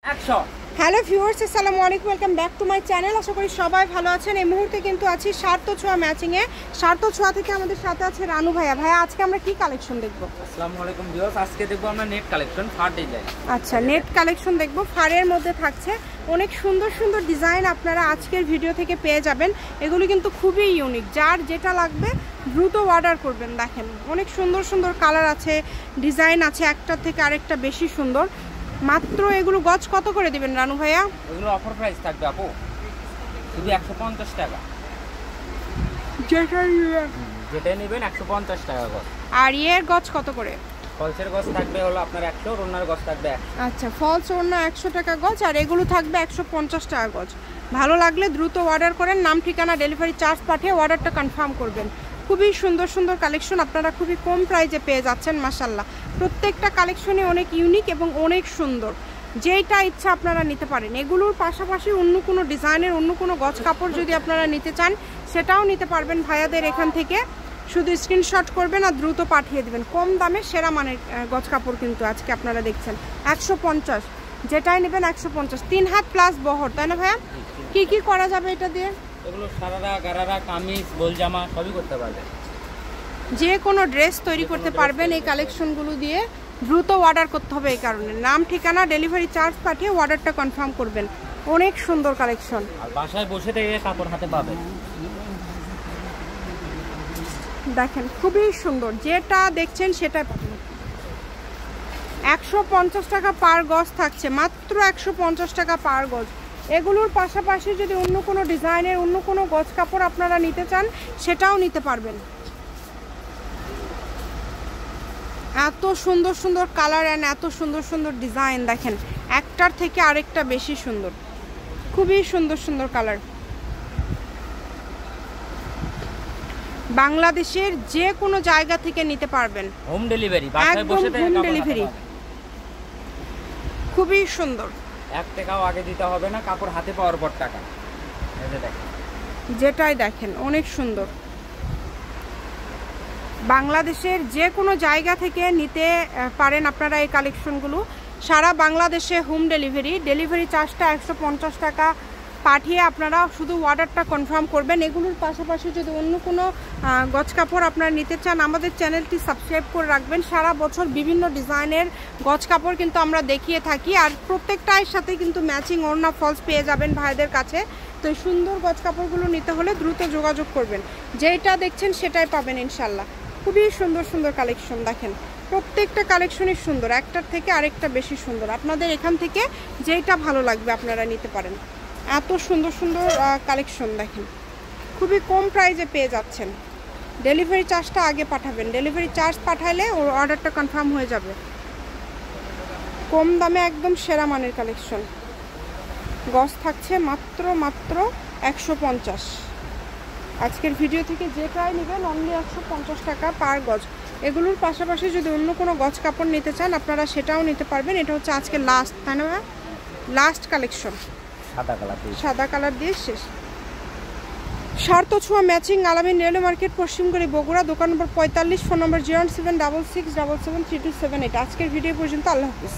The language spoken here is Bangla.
100। হ্যালো ভিউয়ার্স, আসসালামু আলাইকুম, welcome back to my channel. আশা করি সবাই ভালো আছেন। এই মুহূর্তে কিন্তু আছি সার্থ ছোঁয়া ম্যাচিংয়ে। সার্থ ছোঁয়া থেকে আমাদের সাথে আছে রানু ভাইয়া। ভাইয়া, আজকে আমরা কি কালেকশন দেখব? আসসালামু আলাইকুম ভিউয়ার্স, আজকে দেখব আমরা নেট কালেকশন, ফার ডিজাইন। আচ্ছা, নেট কালেকশন দেখব। ফারের মধ্যে থাকছে অনেক সুন্দর সুন্দর ডিজাইন আপনারা আজকের ভিডিও থেকে পেয়ে যাবেন। এগুলো কিন্তু খুবই ইউনিক, যার যেটা লাগবে দ্রুত অর্ডার করবেন। দেখেন অনেক সুন্দর সুন্দর কালার আছে, ডিজাইন আছে, একটার থেকে আরেকটা বেশি সুন্দর। মাত্র এগুলো গজ কত করে দিবেন রানু ভাইয়া? এগুলো অফার প্রাইস থাকবে আপু, শুধু 150 টাকা। যেটা নেবেন 150 টাকা গজ। আর এর গজ কত করে? ফলসের গজ থাকবে হলো আপনার 100, ওড়নার গজ থাকবে 100। আচ্ছা, ফলস ওড়না 100 টাকা গজ, আর এগুলো থাকবে 150 টাকা গজ। ভালো লাগলে দ্রুত অর্ডার করেন, নাম ঠিকানা ডেলিভারি চার্জ পাঠিয়ে অর্ডারটা কনফার্ম করবেন। খুবই সুন্দর সুন্দর কালেকশন আপনারা খুবই কম প্রাইসে পেয়ে যাচ্ছেন। মাশাআল্লাহ, প্রত্যেকটা কালেকশনই অনেক ইউনিক এবং অনেক সুন্দর। যেটা ইচ্ছা আপনারা নিতে পারেন। এগুলোর পাশাপাশি অন্য কোনো ডিজাইনের অন্য কোনো গজ কাপড় যদি আপনারা নিতে চান সেটাও নিতে পারবেন ভাইয়াদের এখান থেকে। শুধু স্ক্রিনশট করবেন আর দ্রুত পাঠিয়ে দেবেন। কম দামে সেরা মানের গজ কাপড় কিন্তু আজকে আপনারা দেখছেন 150, যেটাই নেবেন 150। 3 হাত প্লাস বহর, তাই না ভাইয়া? কি কি করা যাবে এটা দিয়ে? এগুলো সারারা, গারারা, কামিজ, গোল জামা সবই করতে পারবেন। যে কোনো ড্রেস তৈরি করতে পারবেন এই কালেকশনগুলো দিয়ে। দ্রুত অর্ডার করতে হবে, এই কারণে নাম ঠিকানা ডেলিভারি চার্জ পাঠিয়ে অর্ডারটা কনফার্ম করবেন। অনেক সুন্দর কালেকশন, আর বাসায় বসে থেকে কাপড় হাতে পাবেন। দেখেন খুবই সুন্দর, যেটা দেখছেন সেটা পাবেন। 150 টাকা পার গজ থাকছে, মাত্র 150 টাকা পার গজ। এগুলোর পাশাপাশি যদি অন্য কোনো ডিজাইনের অন্য কোনো গজ কাপড় আপনারা নিতে চান সেটাও নিতে পারবেন। এত সুন্দর সুন্দর কালার অ্যান্ড এত সুন্দর সুন্দর ডিজাইন, দেখেন একটার থেকে আরেকটা বেশি সুন্দর। খুবই সুন্দর সুন্দর কালার। বাংলাদেশের যে কোনো জায়গা থেকে নিতে পারবেন, হোম ডেলিভারি, বাসায় বসে থেকে হোম ডেলিভারি। খুবই সুন্দর, 1 টাকাও আগে দিতে হবে না, কাপড় হাতে পাওয়ার পর টাকা। এই যে দেখেন, যেটাই দেখেন অনেক সুন্দর। বাংলাদেশের যে কোনো জায়গা থেকে নিতে পারেন আপনারা এই কালেকশনগুলো। সারা বাংলাদেশে হোম ডেলিভারি, ডেলিভারি চার্জটা 150 টাকা পাঠিয়ে আপনারা শুধু অর্ডারটা কনফার্ম করবেন। এগুলোর পাশাপাশি যদি অন্য কোনো গজ কাপড় আপনারা নিতে চান আমাদের চ্যানেলটি সাবস্ক্রাইব করে রাখবেন। সারা বছর বিভিন্ন ডিজাইনের গজ কাপড় কিন্তু আমরা দেখিয়ে থাকি, আর প্রত্যেকটার সাথে কিন্তু ম্যাচিং ওড়না ফলস পেয়ে যাবেন ভাইদের কাছে। তো এই সুন্দর গজ কাপড়গুলো নিতে হলে দ্রুত যোগাযোগ করবেন। যেটা দেখছেন সেটাই পাবেন ইনশাল্লাহ। খুবই সুন্দর সুন্দর কালেকশন, দেখেন প্রত্যেকটা কালেকশনই সুন্দর, একটার থেকে আরেকটা বেশি সুন্দর। আপনাদের এখান থেকে যেটা ভালো লাগবে আপনারা নিতে পারেন। এত সুন্দর সুন্দর কালেকশন দেখেন, খুবই কম প্রাইসে পেয়ে যাচ্ছেন। ডেলিভারি চার্জটা আগে পাঠাবেন, ডেলিভারি চার্জ পাঠালে ওর অর্ডারটা কনফার্ম হয়ে যাবে। কম দামে একদম সেরা মানের কালেকশন। গজ থাকছে মাত্র 150। আজকের ভিডিও থেকে যেটাই নেবেন অনলি 150 টাকা পার গজ। এগুলোর পাশাপাশি যদি অন্য কোনো গজ কাপড় নিতে চান আপনারা সেটাও নিতে পারবেন। এটা হচ্ছে আজকে লাস্ট, তাই না? লাস্ট কালেকশন, সাদা কালার দিয়ে শেষ। সার্থ ছোঁয়া ম্যাচিং, আলামিন রেলওয়ে মার্কেট, পশ্চিমগড়ি, বগুড়া। দোকান নম্বর 45, ফোন নম্বর 07677773278। আজকের ভিডিও পর্যন্ত, আল্লাহ হাফিজ।